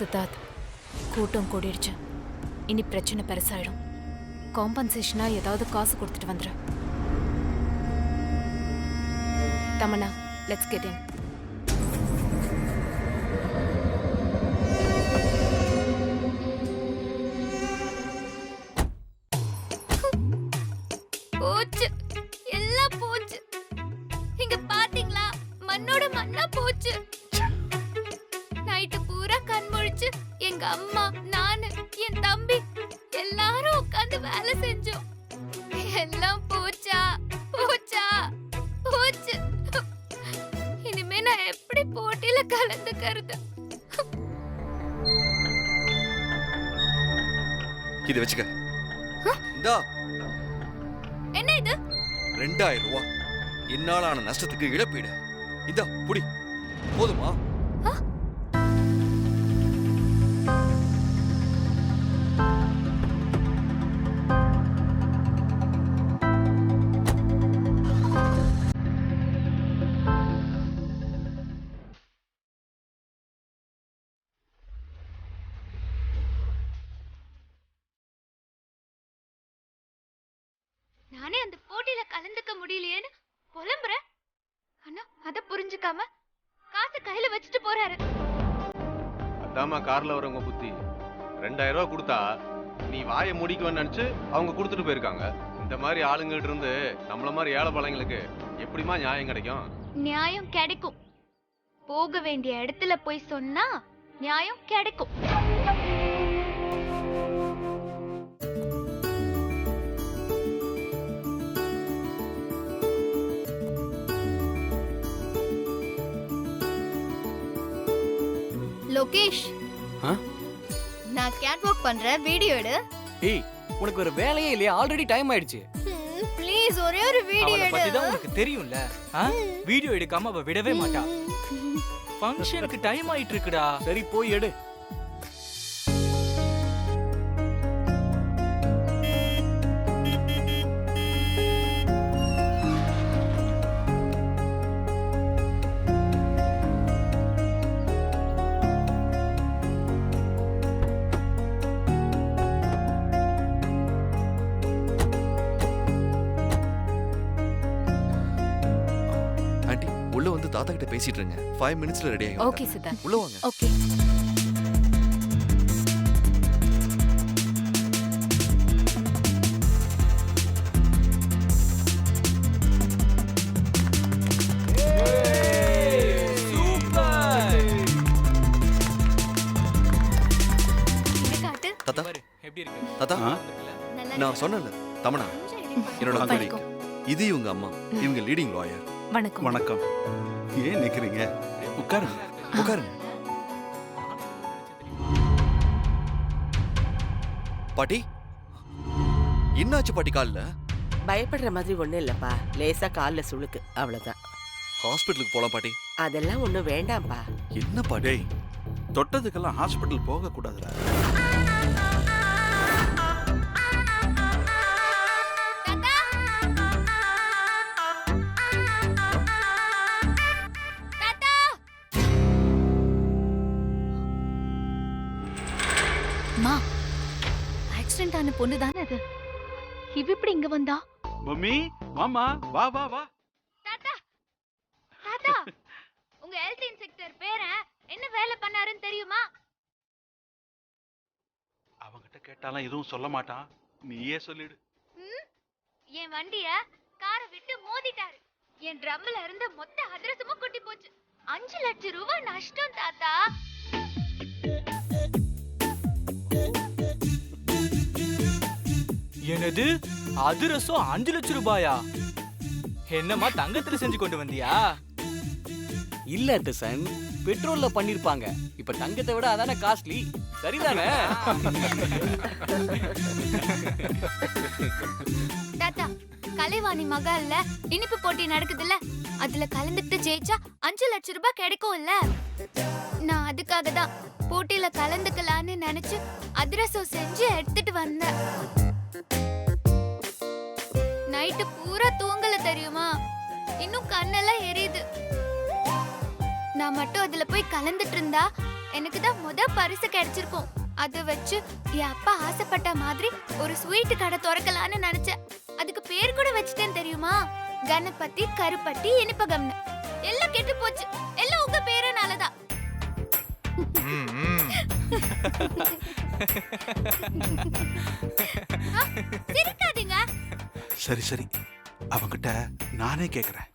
சித்தார்த், கூட்டம் கூடிடுச்சு. இனி பிரச்சனை பெருசாயிடும். காம்பன்சேஷனா ஏதாவது காசு கொடுத்துட்டு வந்துரு. Tamannaah, let's get in. போச்சு, எல்லாம் போச்சு. இங்க பாத்தீங்களா, மண்ணோட மண்ணா போச்சு. நைட்டு பூரா கண் முழிச்சு எங்க அம்மா, நானு, என் தம்பி எல்லாரும் உட்கார்ந்து வேலை செஞ்சோம். எல்லாம் போச்சா போச்சா போச்சு. இனிமே நான் எப்படி போட்டியில கலந்துக்கிறது? இது வச்சுக்க. இந்தா என்ன இது? 2000 ரூபாய். என்னாலான நஷ்டத்துக்கு இழப்பீடு. இந்தா புடி. போதுமா? நானே அந்த போட்டியில கலந்துக்க முடியலையேன்னு புலம்புறேன். ஆனா அத புரிஞ்சுக்காம காசு கையில வச்சுட்டு போறாரு. அதாம்மா கார்ல வரவங்க புத்தி. 2000 ரூபாய் கொடுத்தா நீ வாயை முடிக்குவேன்னு நினைச்சு அவங்க கொடுத்துட்டு போயிருக்காங்க. இந்த மாதிரி ஆளுங்கிட்ட இருந்து நம்மள மாதிரி ஏழை பழங்களுக்கு எப்படிமா நியாயம் கிடைக்கும்? நியாயம் கிடைக்கும். போக வேண்டிய இடத்துல போய் சொன்னா நியாயம் கிடைக்கும். லோகேஷ், நான் கேட் வாக் பண்றேன், வீடியோ எடு. ஏய், உனக்கு ஒரு வேலையே இல்லையா? ஆல்ரெடி டைம் ஆயிடுச்சு. ப்ளீஸ் ஒரே ஒரு வீடியோ அவளை எடு. பத்தி தான் உனக்கு தெரியும்ல. வீடியோ எடுக்காம அவ விடவே மாட்டா. ஃபங்க்ஷனுக்கு டைம் ஆயிட்டு இருக்குடா. சரி போய் எடு. ஆண்டி உள்ள வந்து தாத்தா கிட்ட பேசிட்டு இருங்க. 5 மினிட்ஸ்ல ரெடி ஆயிடும். ஓகே சித்தார்த். உள்ள வாங்க. ஓகே. தாத்தா எப்படி இருக்கு? தாத்தா நான் சொன்னேன்ல, தமனா என்னோட colleague. இது இவங்க அம்மா. இவங்க லீடிங் லாயர். வணக்கம். வணக்கம். ஏன் நிக்கிறீங்க? உட்காருங்க. உட்காருங்க. பாட்டி, என்னாச்சு பாட்டி கால்ல? பயப்படுற மாதிரி ஒண்ணும் இல்லப்பா. லேசா கால்ல சுளுக்கு, அவ்வளவுதான். ஹாஸ்பிட்டலுக்கு போலாம் பாட்டி. அதெல்லாம் ஒண்ணும் வேண்டாம்ப்பா. என்ன பாட்டி? தொட்டதுக்கெல்லாம் ஹாஸ்பிட்டல் போக கூடாதுடா. மா, ஆக்சிடென்ட் ஆன பொண்ணு தானே அது. இவ இப்படி இங்க வந்தா? மம்மி, மாமா, வா வா வா. தாத்தா, தாத்தா, உங்க ஹெல்த் இன்ஸ்பெக்டர் பேரன் என்ன வேலை பண்ணாருன்னு தெரியுமா? அவங்கிட்ட கேட்டாலும் எதுவும் சொல்ல மாட்டான். நீயே சொல்லிடு. என் வண்டிய காரை விட்டு மோதிட்டாரு. என் ட்ரம்ல இருந்த மொத்த அதிரசமும் கொட்டி போச்சு. 5 லட்சம் ரூபாய் நஷ்டம் தாத்தா. என்னது? அதிரசம் 5 லட்சம் ரூபாயா? என்னம்மா தங்கத்துல செஞ்சு கொண்டு வந்தியா? இல்ல டிசன், பெட்ரோல்ல பண்ணிருப்பாங்க. இப்ப தங்கத்தை விட அதானே காஸ்ட்லி. சரிதானே? தாத்தா, கலைவாணி மகால்ல இனிப்பு போட்டி நடக்குதுல்ல, அதுல கலந்துட்டு ஜெயிச்சா 5 லட்சம் ரூபாய் கிடைக்கும்ல. நான் அதுக்காக தான் போட்டியில கலந்துக்கலான்னு நினைச்சு அதிரசம் செஞ்சு எடுத்துட்டு வந்தேன். நைட்டு பூரா தூங்கல தெரியுமா? இன்னும் கண்ணெல்லாம் எரியுது. நான் மட்டும் அதுல போய் கலந்துட்டு இருந்தா எனக்கு தான் பரிசு கிடைச்சிருக்கும். அதை வச்சு என் அப்பா ஆசைப்பட்ட மாதிரி ஒரு ஸ்வீட் கடை திறக்கலான்னு நினைச்சேன். அதுக்கு பேர் கூட வச்சுட்டேன் தெரியுமா? கணபதி கருப்பட்டி இனிப்பகம்னு. எல்லாம் கெட்டு போச்சு. எல்லாம் உங்க பேருனாலதான். சிரிக்காதீங்க. சரி சரி, அவங்கிட்ட நானே கேக்குறேன்.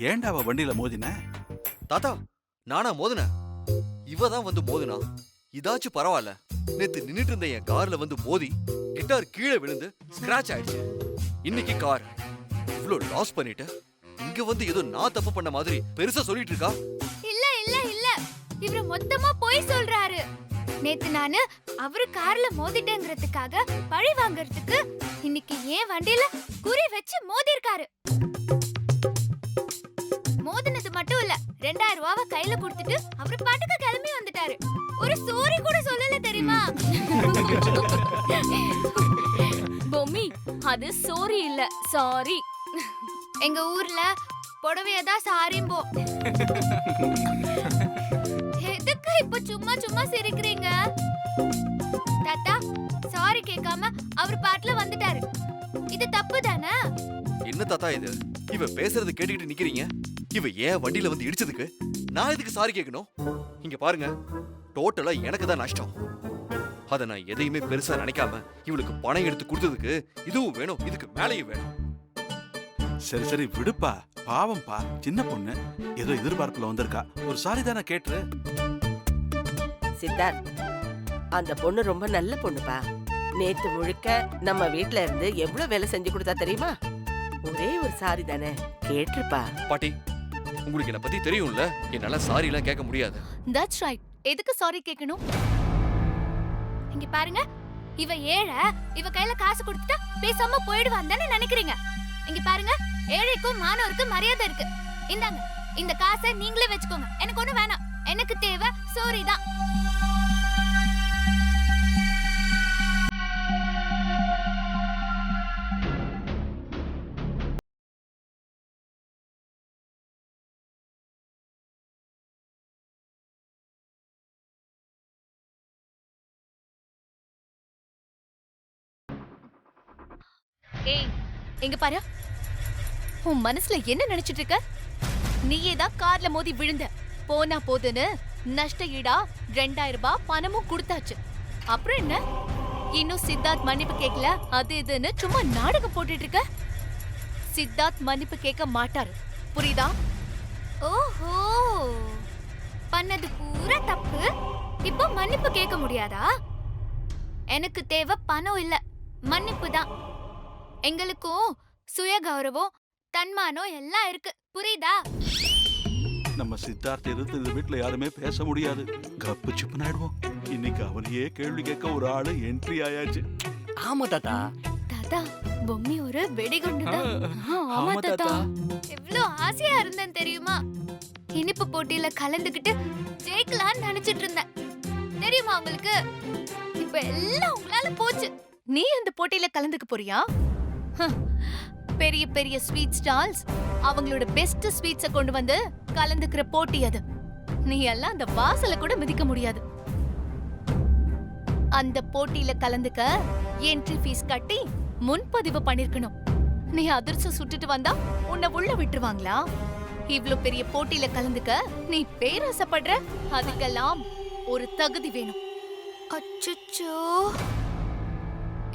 ஏன்டா அவ வண்டியில மோதின? தாத்தா, நானா மோதுன? இவ தான் வந்து மோதுனா. இதாச்சும் பரவாயில்ல. நேத்து நின்னுட்டு இருந்த என் கார்ல வந்து மோதி கிட்டார் கீழே விழுந்து ஸ்கிராச் ஆயிடுச்சு. இன்னைக்கு கார் இவ்ளோ லாஸ் பண்ணிட்டு இங்க வந்து ஏதோ நான் தப்பு பண்ண மாதிரி பெருசா சொல்லிட்டு இருக்கா. இல்ல இல்ல இல்ல, இவரு மொத்தமா போய் சொல்றாரு. நேத்து நானு அவரு கார்ல மோதிட்டேங்கிறதுக்காக பழி வாங்கறதுக்கு இன்னைக்கு ஏன் வண்டியில குறி வச்சு மோதி இருக்காரு. மோதினது மட்டும் இல்ல, 2000 ரூபாவை கையில கொடுத்துட்டு அவரு பாட்டுக்கு கிளம்பி வந்துட்டாரு. ஒரு ஸ்டோரி கூட சொல்லல தெரியுமா? பொம்மி, அது சோரி இல்ல, சாரி. எங்க ஊர்ல புடவையதான் சாரிம்போ. எதுக்கு இப்ப சும்மா சும்மா சிரிக்கிறீங்க? தாத்தா சாரி கேட்காம அவர் பாட்டுல வந்துட்டாரு. இது தப்பு தானே? என்ன தாத்தா இது? இவ பேசுறது கேட்டுக்கிட்டு நிக்கிறீங்க. இவ ஏன் வண்டியில வந்து இடிச்சதுக்கு நான் எதுக்கு சாரி கேட்கணும்? இங்க பாருங்க, டோட்டலா எனக்கு தான் நஷ்டம். அத நான் எதையுமே பெருசா நினைக்காம இவளுக்கு பணம் எடுத்து கொடுத்ததுக்கு இதுவும் வேணும், இதுக்கு மேலேயும் வேணும். சரி சரி விடுப்பா, பாவம்பா, சின்ன பொண்ணு ஏதோ எதிர்பார்ப்புல வந்திருக்கா. ஒரு சாரி தானே கேட்டு. சித்தார்த், அந்த பொண்ணு ரொம்ப நல்ல பொண்ணுப்பா. நேத்து முழுக்க நம்ம வீட்ல இருந்து எவ்வளவு வேலை செஞ்சு கொடுத்தா தெரியுமா? ஒரே ஒரு சாரி தானே கேட்டிருப்பா. பாட்டி, உங்களுக்கு என்ன பத்தி தெரியும்ல, என்னால சாரி எல்லாம் கேட்க முடியாது. That's right. எதுக்கு சாரி கேட்கணும்? இங்க பாருங்க, இவ ஏழை, இவ கையில காசு கொடுத்துட்டா பேசாம போயிடுவான்னு தானே நினைக்கிறீங்க? இங்க பாருங்க, ஏழைக்கும் மாணவருக்கும் மரியாதை இருக்கு. இந்தாங்க, இந்த காசை நீங்களே வச்சுக்கோங்க. எனக்கு ஒண்ணு வேணாம். எனக்கு தேவை சோரி தான். ஏய், இங்க பாரு. உன் மனசுல என்ன நினைச்சிட்டு இருக்க? நீயே தான் கார்ல மோதி விழுந்த. போனா போதுன்னு நஷ்ட ஈடா 2000 ரூபாய் பணமும் கொடுத்தாச்சு. அப்புறம் என்ன? இன்னும் சித்தார்த் மன்னிப்பு கேட்கல, அது இதுன்னு சும்மா நாடகம் போட்டுட்டு இருக்க. சித்தார்த் மன்னிப்பு கேட்க மாட்டாரு, புரியுதா? ஓஹோ, பண்ணது பூரா தப்பு. இப்போ மன்னிப்பு கேட்க முடியாதா? எனக்கு தேவை பணம் இல்ல, மன்னிப்பு தான். எங்களுக்கும் சுய கௌரவம் தன்மானம் எல்லாம் இருக்கு, புரியுதா? நம்ம சித்தார்த்த எதிர்த்து இந்த வீட்டுல யாருமே பேச முடியாது. கப்பு சிப்புன்னு ஆயிடுவோம். இன்னைக்கு அவனையே கேள்வி கேட்க ஒரு ஆளு என்ட்ரி ஆயாச்சு. ஆமா தாத்தா. தாத்தா, பொம்மி ஒரு வெடிகுண்டுதான். ஆமா தாத்தா. எவ்வளவு ஆசையா இருந்தேன் தெரியுமா? இனிப்பு போட்டியில கலந்துக்கிட்டு ஜெயிக்கலாம்னு நினைச்சிட்டு இருந்தேன் தெரியுமா உங்களுக்கு? இப்ப எல்லாம் உங்களால போச்சு. நீ அந்த போட்டியில கலந்துக்க போறியா? பெரிய பெரிய ஸ்வீட் ஸ்டால்ஸ் அவங்களோட பெஸ்ட் ஸ்வீட்ஸை கொண்டு வந்து கலந்துக்கிற போட்டி அது. நீ எல்லாம் அந்த வாசல கூட மிதிக்க முடியாது. அந்த போட்டியில கலந்துக்க என்ட்ரி ஃபீஸ் கட்டி முன்பதிவு பண்ணிருக்கணும். நீ அதிர்ஷ்டம் சுட்டுட்டு வந்தா உன்னை உள்ள விட்டுருவாங்களா? இவ்ளோ பெரிய போட்டியில கலந்துக்க நீ பேராசைப்படுற, அதுக்கெல்லாம் ஒரு தகுதி வேணும். அச்சச்சோ,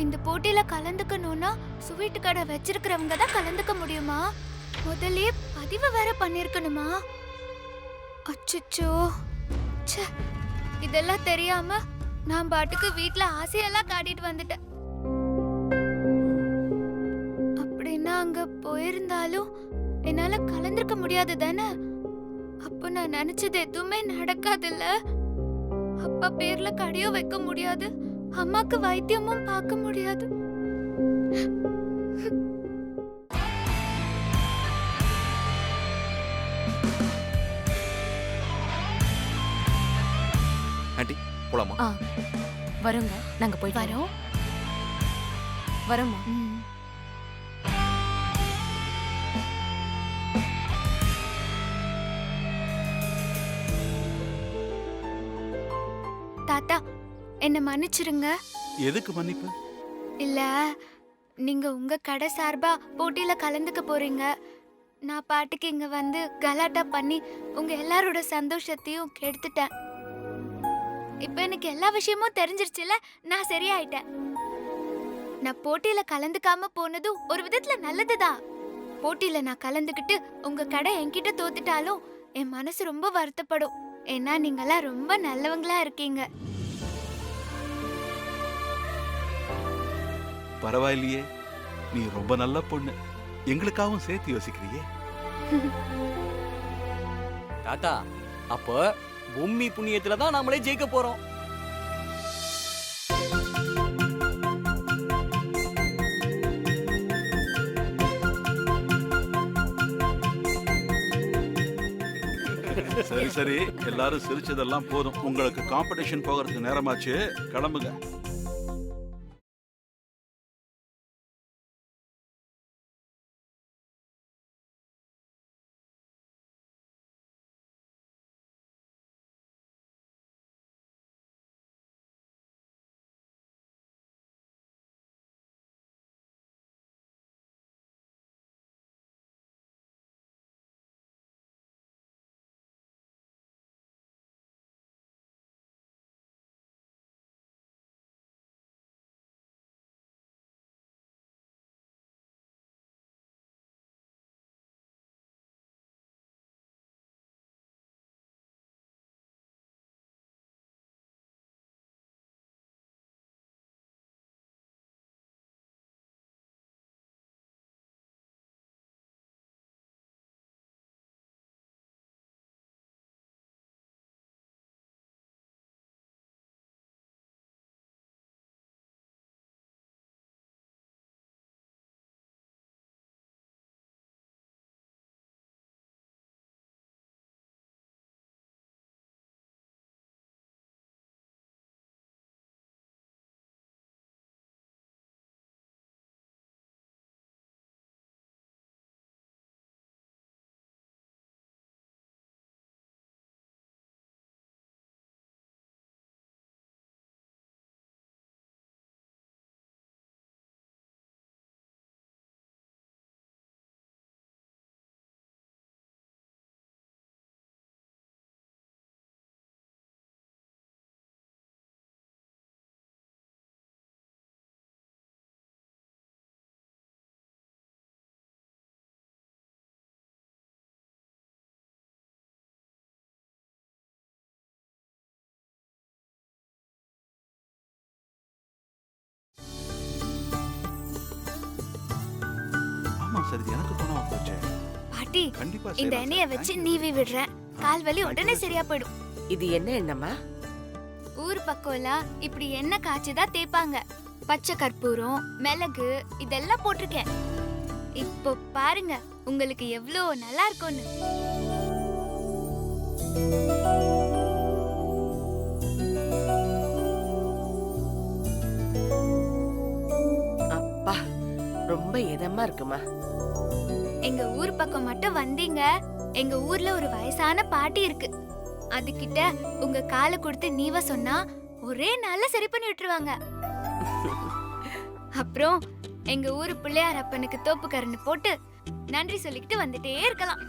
இந்த போட்டியில கலந்துக்கணும்னா ஸ்வீட் கடை வச்சிருக்கிறவங்க தான் கலந்துக்க முடியுமா? முதல்லயே பதிவு வேற பண்ணிருக்கணுமா? அச்சச்சோ, ச்சே, இதெல்லாம் தெரியாம நான் பாட்டுக்கு வீட்ல ஆசையெல்லாம் காட்டிட்டு வந்துட்டேன். அப்படின்னா அங்க போயிருந்தாலும் என்னால கலந்துக்க முடியாது தானே? அப்ப நான் நினைச்சது எதுவுமே நடக்காதுல்ல. அப்பா பேர்ல கடையும் வைக்க முடியாது, அம்மாக்கு வைத்தியமும் பார்க்க முடியாது. ஆண்டி, போலாமா? வரோங்க, நாங்க போய் வரோம். வரோமா? என்ன மன்னிச்சிருங்க. எதுக்கு மன்னிப்பு? இல்ல, நீங்க உங்க கடை சார்பா போட்டியில கலந்துக்க போறீங்க. நான் பாட்டுக்கு இங்க வந்து கலாட்டா பண்ணி உங்க எல்லாரோட சந்தோஷத்தையும் கெடுத்துட்டேன். இப்ப எனக்கு எல்லா விஷயமும் தெரிஞ்சிருச்சுல, நான் சரியாயிட்டேன். நான் போட்டியில கலந்துக்காம போனதும் ஒரு விதத்துல நல்லதுதான். போட்டியில நான் கலந்துக்கிட்டு உங்க கடை என்கிட்ட தோத்துட்டாலும் என் மனசு ரொம்ப வருத்தப்படும். ஏன்னா நீங்கெல்லாம் ரொம்ப நல்லவங்களா இருக்கீங்க. பரவாயில்லையே, நீ ரொம்ப நல்ல பொண்ணு. எங்களுக்காகவும் சேர்த்து யோசிக்கிறியே. தாத்தா, அப்ப பொம்மி புண்ணியத்துல தான் நாமளே ஜெயிக்க போறோம். சரி சரி, எல்லாரும் சிரிச்சதெல்லாம் போதும். உங்களுக்கு காம்படிஷன் போகிறதுக்கு நேரமாச்சு, கிளம்புங்க. ஆமா சரி, எனக்கு தோணாம போச்சே. பாட்டி, கண்டிப்பா இந்த செய்யலாம் எண்ணெயை சார். வச்சு Thank you. நீவி விடுறேன். கால் வலி உடனே சரியா போயிடும். இது என்ன எண்ணமா? ஊர் பக்கம்லாம் இப்படி எண்ணெய் காய்ச்சிதான் தேய்ப்பாங்க. பச்சை கற்பூரம், மிளகு இதெல்லாம் போட்டிருக்கேன். இப்போ பாருங்க உங்களுக்கு எவ்வளோ நல்லா இருக்கும்னு. அப்பா, ரொம்ப இதமா இருக்குமா. எங்க ஊர் பக்கம் மட்டும் வந்தீங்க, எங்க ஊர்ல ஒரு வயசான பாட்டி இருக்கு. அதுகிட்ட உங்க காலை கொடுத்து நீவ சொன்னா ஒரே நாள்ல சரி பண்ணி விட்டுருவாங்க. அப்புறம் எங்க ஊரு பிள்ளையார் அப்பனுக்கு தோப்பு கரண்டு போட்டு நன்றி சொல்லிக்கிட்டு வந்துட்டே இருக்கலாம்.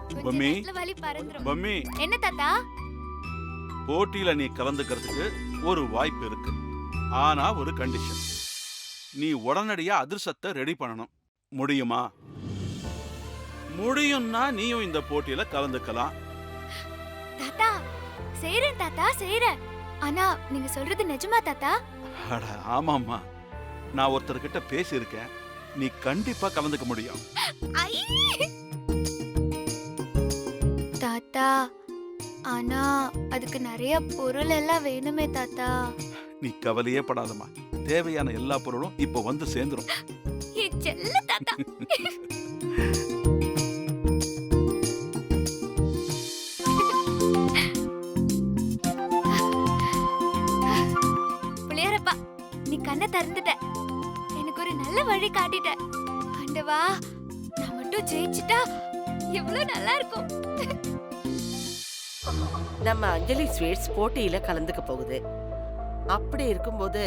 கொஞ்ச பொம்மி, நேரத்துல வலி பறந்துரும். பொம்மி, என்ன தாத்தா? போட்டியில நீ கலந்துக்கிறதுக்கு ஒரு வாய்ப்பு இருக்கு. ஆனா ஒரு கண்டிஷன். நீ உடனடியா அதிர்ஷ்டத்தை ரெடி பண்ணணும். முடியுமா? முடியும்னா நீயும் இந்த போட்டியில கலந்துக்கலாம். தாத்தா செய்றேன் தாத்தா, செய்றேன். ஆனா நீங்க சொல்றது நிஜமா தாத்தா? அட ஆமாம்மா, நான் ஒருத்தர்கிட்ட பேசியிருக்கேன். நீ கண்டிப்பா கலந்துக்க முடியும். ஐ! தாத்தா, ஆனா அதுக்கு நிறைய பொருள் எல்லாம் வேணுமே தாத்தா. நீ கவலையே படாதம்மா, தேவையான எல்லா பொருளும் இப்ப வந்து சேர்ந்துரும். என் செல்ல தாத்தா. புளியரப்பா, நீ கண்ணை திறந்துட்ட. எனக்கு ஒரு நல்ல வழி காட்டிட்ட. ஆண்டவா, நான் மட்டும் ஜெயிச்சிட்டா எவ்வளவு நல்லா இருக்கும். நம்ம அஞ்சலி ஸ்வீட்ஸ் போட்டியில கலந்துக்க போகுது. அப்படி இருக்கும்போது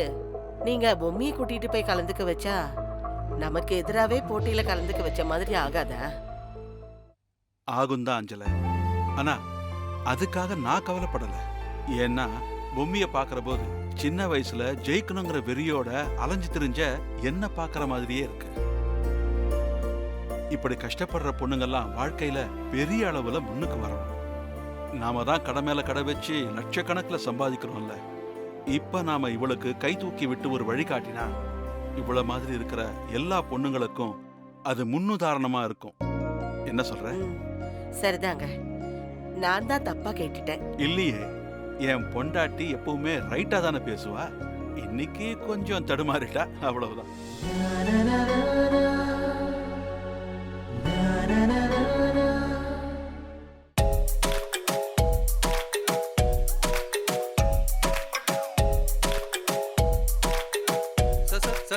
நீங்க பொம்மியை கூட்டிட்டு போய் கலந்துக்க வச்சா நமக்கு எதிராவே போட்டியில கலந்துக்க வச்ச மாதிரி ஆகாதா? ஆகும்தான் அஞ்சல. ஆனா அதுக்காக நான் கவலைப்படல. ஏன்னா பொம்மிய பாக்குற போது சின்ன வயசுல ஜெயிக்கணுங்கிற வெறியோட அலைஞ்சு திரிஞ்ச என்ன பாக்குற மாதிரியே இருக்கு. இப்படி கஷ்டப்படுற பொண்ணுங்கெல்லாம் வாழ்க்கையில பெரிய அளவுல முன்னுக்கு வரணும். நாம தான் கடை மேல கடை வச்சு லட்சக்கணக்குல சம்பாதிக்கிறோம்ல. இப்ப நாம இவளுக்கு கை தூக்கி விட்டு ஒரு வழி காட்டினா இவ்வளவு மாதிரி இருக்கிற எல்லா பொண்ணுங்களுக்கும் அது முன்னுதாரணமா இருக்கும். என்ன சொல்ற? சரிதாங்க, நான் தான் தப்பா கேட்டுட்டேன். இல்லையே, என் பொண்டாட்டி எப்பவுமே ரைட்டா தானே பேசுவா. இன்னைக்கு கொஞ்சம் தடுமாறிட்டா, அவ்வளவுதான்.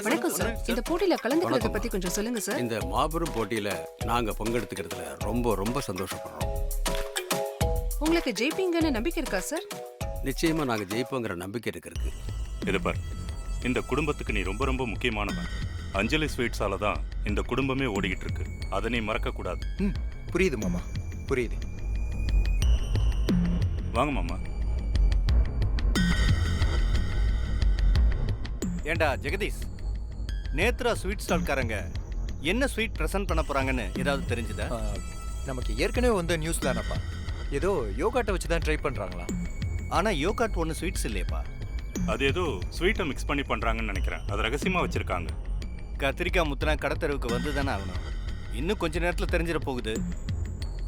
வணக்கம் சார். இந்த போட்டியில கலந்துக்கிறத பத்தி கொஞ்சம் சொல்லுங்க சார். இந்த மாபெரும் போட்டியில நாங்க பங்கெடுத்துக்கிறதுல ரொம்ப ரொம்ப சந்தோஷப்படுறோம். உங்களுக்கு ஜெயிப்பீங்கன்னு நம்பிக்கை இருக்கா சார்? நிச்சயமா நாங்க ஜெயிப்போங்கிற நம்பிக்கை இருக்கு. இது பார், இந்த குடும்பத்துக்கு நீ ரொம்ப ரொம்ப முக்கியமானவன். அஞ்சலி ஸ்வீட்ஸால தான் இந்த குடும்பமே ஓடிக்கிட்டு இருக்கு. அதை நீ மறக்க கூடாது. புரியுது மாமா, புரியுது. வாங்க மாமா. ஏண்டா ஜெகதீஷ், நேத்ரா ஸ்வீட் ஸ்டால்காரங்க என்ன ஸ்வீட் ப்ரெசென்ட் பண்ண போறாங்கன்னு ஏதாவது தெரிஞ்சுதா? நமக்கு ஏற்கனவே வந்த நியூஸ் தானப்பா. ஏதோ யோகாட்டை வச்சு தான் ட்ரை பண்றாங்களா? ஆனா யோகாட் ஒன்று ஸ்வீட்ஸ் இல்லையப்பா. அது ஏதோ ஸ்வீட்டை மிக்ஸ் பண்ணி பண்றாங்கன்னு நினைக்கிறேன். அது ரகசியமா வச்சிருக்காங்க. கத்திரிக்காய் முத்துனா கடத்தெருவுக்கு வந்து தானே ஆகணும். இன்னும் கொஞ்ச நேரத்தில் தெரிஞ்சிட போகுது.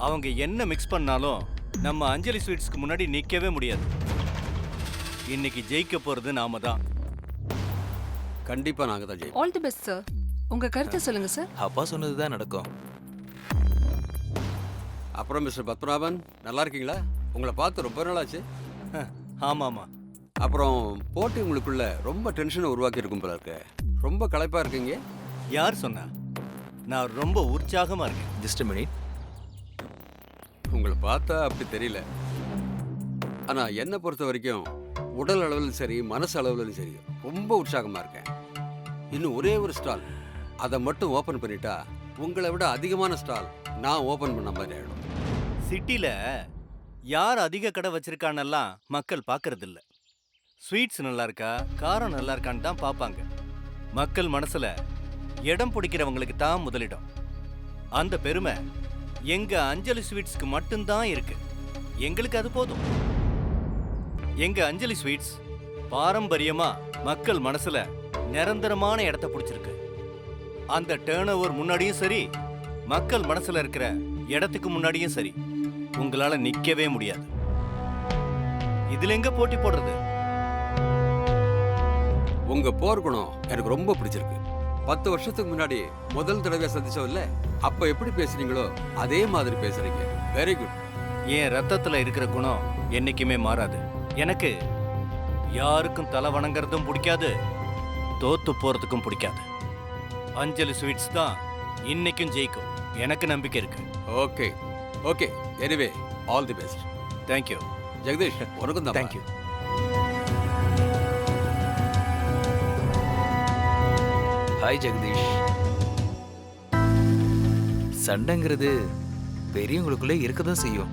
அவங்க என்ன மிக்ஸ் பண்ணாலும் நம்ம அஞ்சலி ஸ்வீட்ஸ்க்கு முன்னாடி நிற்கவே முடியாது. இன்னைக்கு ஜெயிக்க போறது நாம தான். கண்டிப்பா நாங்க தான் ஜெயிப்போம். All the best sir. உங்க கருத்தை சொல்லுங்க சார். அப்பா சொன்னதுதான் நடக்கும். அப்புறம் மிஸ்டர் பத்மநாபன், நல்லா இருக்கீங்களா? உங்களை பார்த்து ரொம்ப நாளாச்சு. ஆமாமா. அப்புறம் போட்டி உங்களுக்குள்ள ரொம்ப டென்ஷனை உருவாக்கி இருக்கும் போல இருக்கு. ரொம்ப களைப்பா இருக்கீங்க. யார் சொன்னா? நான் ரொம்ப உற்சாகமா இருக்கேன். Just minute. உங்களை பார்த்தா அப்படி தெரியல. ஆனா என்னை பொறுத்த வரைக்கும் உடல் அளவிலும் சரி, மனசு அளவிலும் சரி ரொம்ப உற்சாகமா இருக்கேன். இன்னும் ஒரே ஒரு ஸ்டால், அதை மட்டும் ஓபன் பண்ணிட்டா உங்களை விட அதிகமான ஸ்டால் நான் ஓபன் பண்ண மாதிரி ஆயிடும். சிட்டில யார் அதிக கடை வச்சிருக்கானெல்லாம் மக்கள் பார்க்கறது இல்ல. ஸ்வீட்ஸ் நல்லா இருக்கா, காரம் நல்லா இருக்கான்னு தான் பார்ப்பாங்க. மக்கள் மனசுல இடம் பிடிக்கிறவங்களுக்கு தான் முதலிடம். அந்த பெருமை எங்க அஞ்சலி ஸ்வீட்ஸ்க்கு மட்டும்தான் இருக்கு. எங்களுக்கு அது போதும். எங்க அஞ்சலி ஸ்வீட்ஸ் பாரம்பரியமா மக்கள் மனசுல நிரந்தரமான இடத்தை பிடிச்சிருக்கு. அந்த டேர்ன் ஓவர் முன்னாடியும் சரி, மக்கள் மனசுல இருக்கிற இடத்துக்கு முன்னாடியும் சரி, உங்களால நிக்கவே முடியாது. இதுல எங்க போட்டி போடுறது? உங்க போர்க்குணம் எனக்கு ரொம்ப பிடிச்சிருக்கு. 10 வருஷத்துக்கு முன்னாடி முதல் தடவை சந்திச்சோம்ல, அப்ப எப்படி பேசுறீங்களோ அதே மாதிரி பேசுறீங்க. Very good. என் ரத்தத்துல இருக்கிற குணம் என்னைக்குமே மாறாது. எனக்கு யாருக்கும் தலை வணங்குறதும் பிடிக்காது, தோத்து போறதுக்கும் பிடிக்காது. அஞ்சலி ஸ்வீட்ஸ் தான் இன்னைக்கும் ஜெயிக்கும். எனக்கு நம்பிக்கை இருக்கு. Okay okay. Anyway all the best. Thank you. Jagadish, உனக்கும் தான். தேங்க்யூ. ஹாய் ஜெகதீஷ். சண்டைங்கிறது பெரியவங்களுக்குள்ளே இருக்கதான் செய்யும்.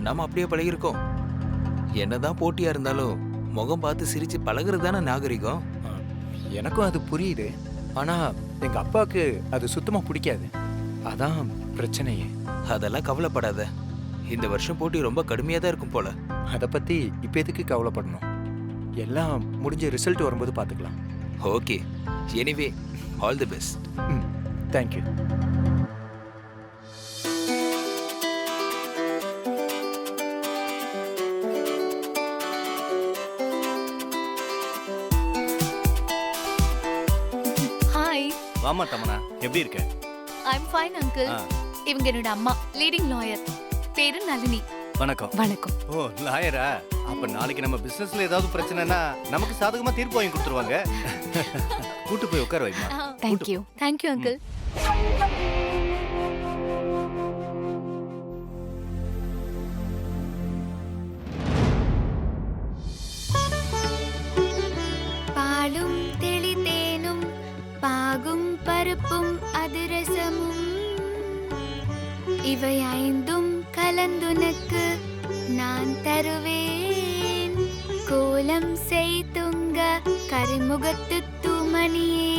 நம்ம அப்படியே பழகிருக்கோம். என்னதான் போட்டியா இருந்தாலும் முகம் பார்த்து சிரிச்சு பழகிறது தானே நாகரிகம். எனக்கும் அது புரியுது. ஆனா எங்க அப்பாவுக்கு அது சுத்தமா பிடிக்காது. அதான் பிரச்சனையே. அதெல்லாம் கவலைப்படாத. இந்த வருஷம் போட்டி ரொம்ப கடுமையா தான் இருக்கும் போல. அதை பத்தி இப்ப எதுக்கு கவலைப்படணும்? எல்லாம் முடிஞ்ச ரிசல்ட் வரும்போது பாத்துக்கலாம். Okay. Anyway all the best. Thank you. Hi. வாமா தமனா, எப்படி இருக்க? I'm fine uncle. இவங்க என்னோட அம்மா, லீடிங் லாயர். பேரு நளினி. வணக்கம். வணக்கம். ஓ, லாயரா? அப்ப நாளைக்கு நம்ம பிசினஸ்ல ஏதாவது பிரச்சனைனா நமக்கு சாதகமா தீர்ப்பு வாங்கி கொடுத்துருவாங்க. கூட்டு போய் உட்கார வைமா. தேங்க்யூ. Thank you uncle. பருப்பும் அதிரசமும் இவை ஐந்தும் கலந்துனக்கு நான் தருவேன். கோலம் செய்துங்க கரிமுகத்து தூமணியே,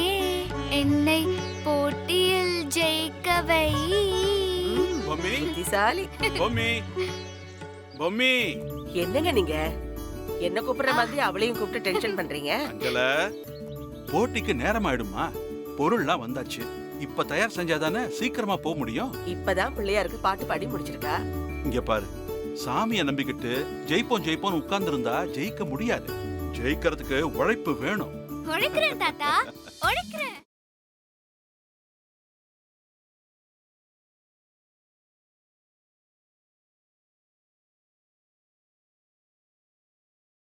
என்னை போட்டியில் ஜெயிக்கவை. பொம்மி புத்திசாலி. பொம்மி பொம்மி என்னங்க நீங்க என்ன கூப்பிடுற மாதிரி அவளையும் கூப்பிட்டு டென்ஷன் பண்றீங்க? அஞ்சல, போட்டிக்கு நேரம் ஆயிடுமா? பொருள்லாம் வந்தாச்சு. இப்ப தயார் செஞ்சாதானே சீக்கிரமா போக முடியும். இப்பதான் பிள்ளையாருக்கு பாட்டு பாடி முடிச்சிருக்கா. இங்க பாரு, சாமியை நம்பிக்கிட்டு ஜெயிப்போம் ஜெயிப்போம் உட்கார்ந்து இருந்தா ஜெயிக்க முடியாது. ஜெயிக்கிறதுக்கு உழைப்பு வேணும். உழைக்கிறேன் தாத்தா, உழைக்கிறேன்.